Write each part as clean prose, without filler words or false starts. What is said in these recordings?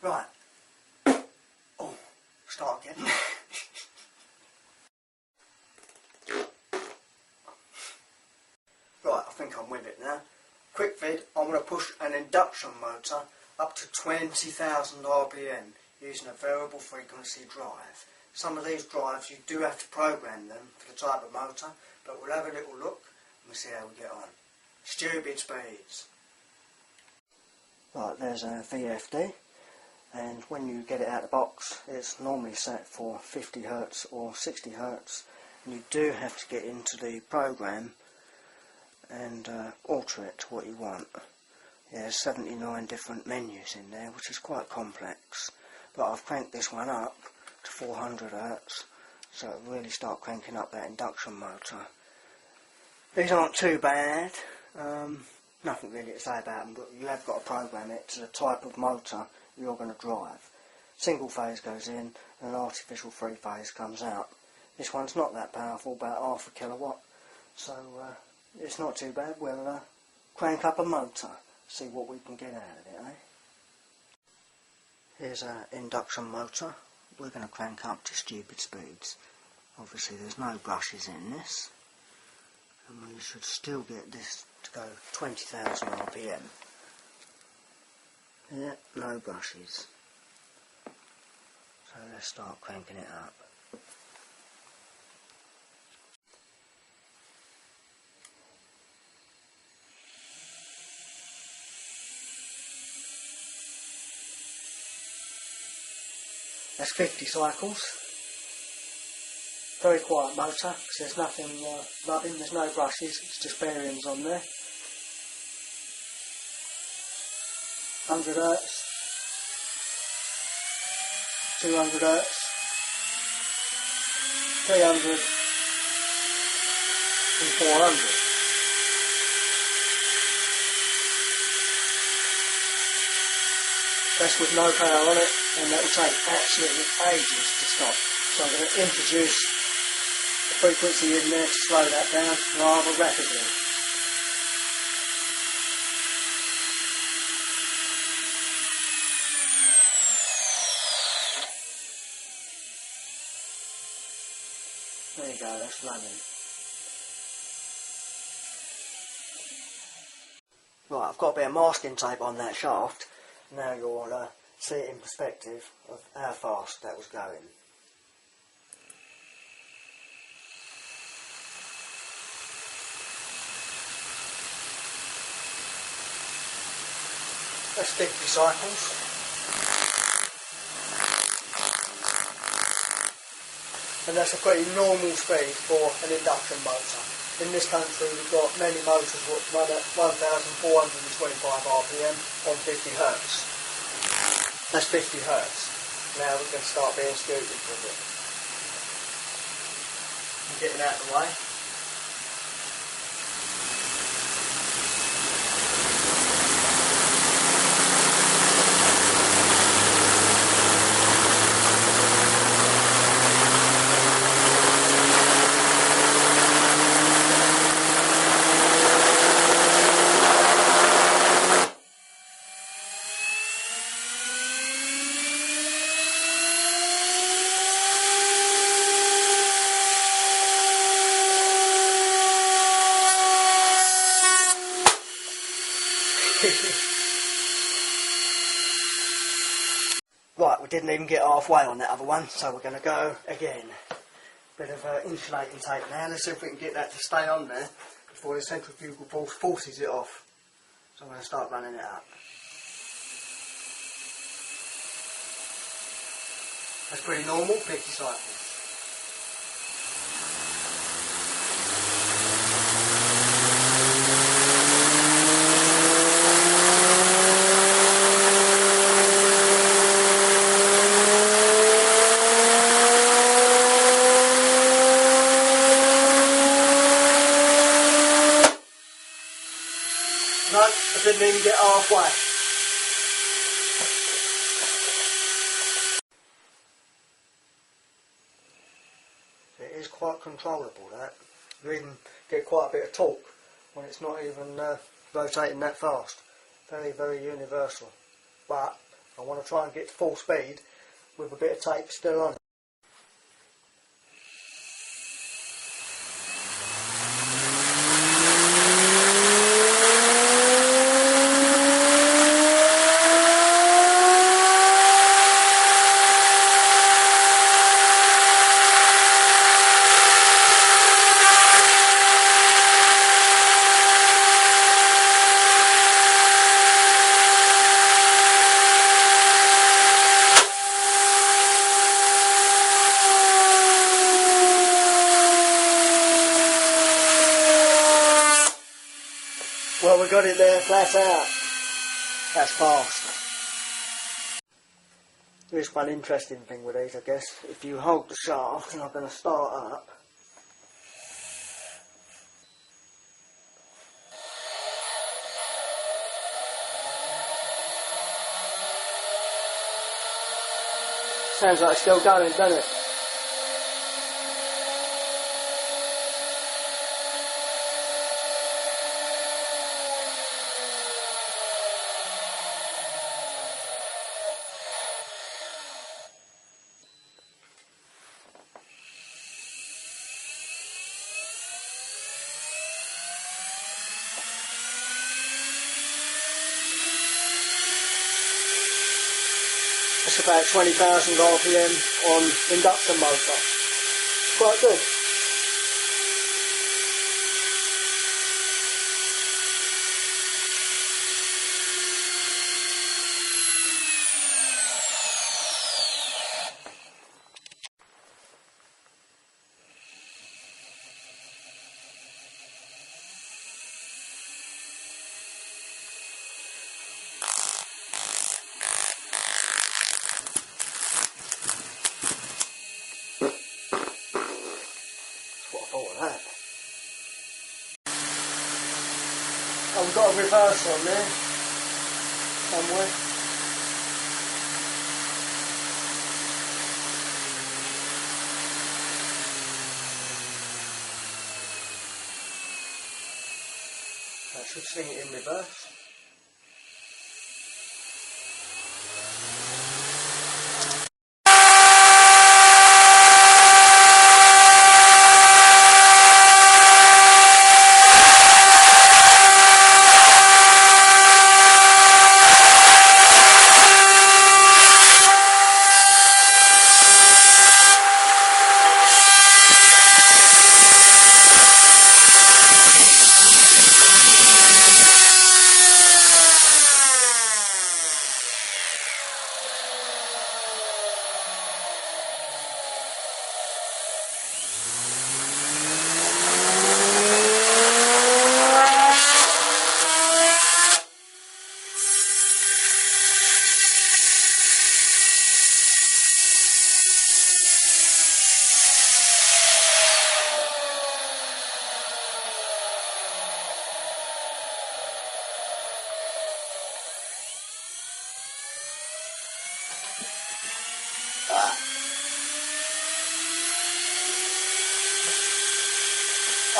Right. Oh, start again. Right, I think I'm with it now. Quick vid, I'm going to push an induction motor up to 20,000 RPM using a variable frequency drive. Some of these drives you do have to program them for the type of motor, but we'll have a little look and we'll see how we get on. Stupid speeds. Right, there's a VFD, and when you get it out of the box it's normally set for 50 Hz or 60 Hz, and you do have to get into the program and alter it to what you want. There's 79 different menus in there, which is quite complex, but I've cranked this one up to 400 Hz, so it'll really start cranking up that induction motor. These aren't too bad, nothing really to say about them, but you have got to program it to the type of motor you're going to drive. Single phase goes in and an artificial three phase comes out. This one's not that powerful, about half a kilowatt, so it's not too bad. We'll crank up a motor, see what we can get out of it, eh? Here's an induction motor. We're going to crank up to stupid speeds. Obviously there's no brushes in this, and we should still get this to go 20,000 RPM. Yeah, no brushes. So let's start cranking it up. That's 50 cycles. Very quiet motor, because there's nothing rubbing, there's no brushes, it's just bearings on there. 100 Hz, 200 Hz, 300 and 400. That's with no power on it, and that will take absolutely ages to stop. So I'm going to introduce the frequency in there to slow that down rather rapidly. There you go, that's running. Right, I've got a bit of masking tape on that shaft. Now you'll see it in perspective of how fast that was going. That's 50 cycles. And that's a pretty normal speed for an induction motor. In this country we've got many motors that run at 1,425 RPM on 50 Hz. That's 50 Hz. Now we can start being stupid with it. I'm getting out of the way. Right, we didn't even get halfway on that other one, so we're going to go again. Bit of insulating tape now. Let's see if we can get that to stay on there before the centrifugal force forces it off. So I'm going to start running it up. That's pretty normal, 50 cycles. No, I didn't even get halfway. It is quite controllable, that. You even get quite a bit of torque when it's not even rotating that fast. Very, very universal. But I want to try and get to full speed with a bit of tape still on. Well, we got it there flat out. That's fast. Here's one interesting thing with these, I guess. If you hold the shaft, and I'm going to start up. Sounds like it's still going, doesn't it? It's about 20,000 RPM on induction motor. Quite good. What I thought of that. Oh, we've got a reverse on there somewhere. That should sing it in reverse.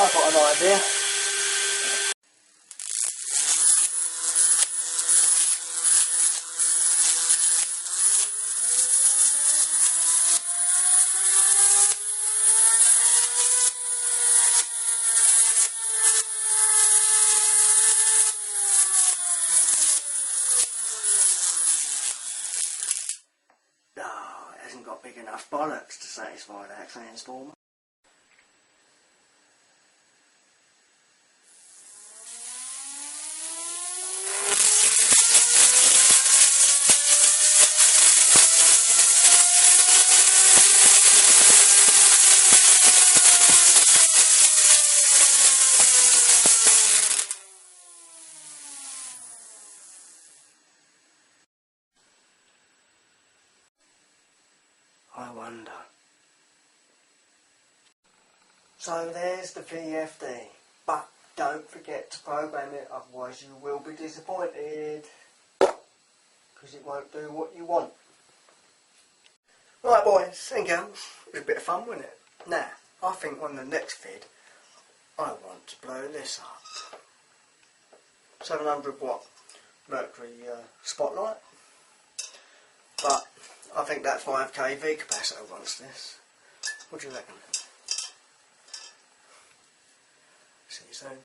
I've got an idea. Oh, it hasn't got big enough bollocks to satisfy that transformer. I wonder. So there's the VFD, but don't forget to program it, otherwise you will be disappointed, because it won't do what you want. Right boys and girls, it was a bit of fun, wasn't it? Now, I think on the next vid, I want to blow this up. 700 watt mercury spotlight. but I think that 5 kV capacitor wants this. What do you reckon? See you soon.